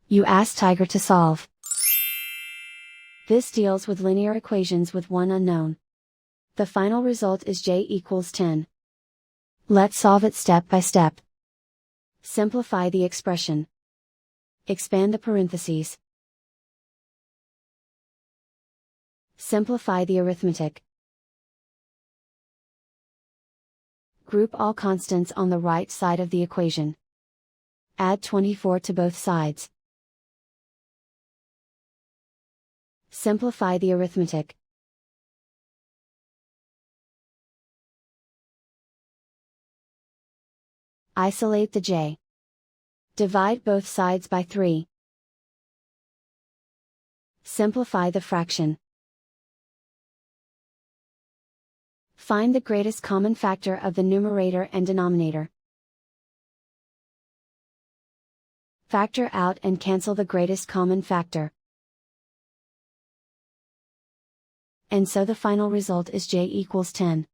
You ask Tiger to solve. This deals with linear equations with one unknown. The final result is j equals 10. Let's solve it step by step. Simplify the expression. Expand the parentheses. Simplify the arithmetic. Group all constants on the right side of the equation. Add 24 to both sides. Simplify the arithmetic. Isolate the j. Divide both sides by 3. Simplify the fraction. Find the greatest common factor of the numerator and denominator. Factor out and cancel the greatest common factor. And so the final result is j equals 10.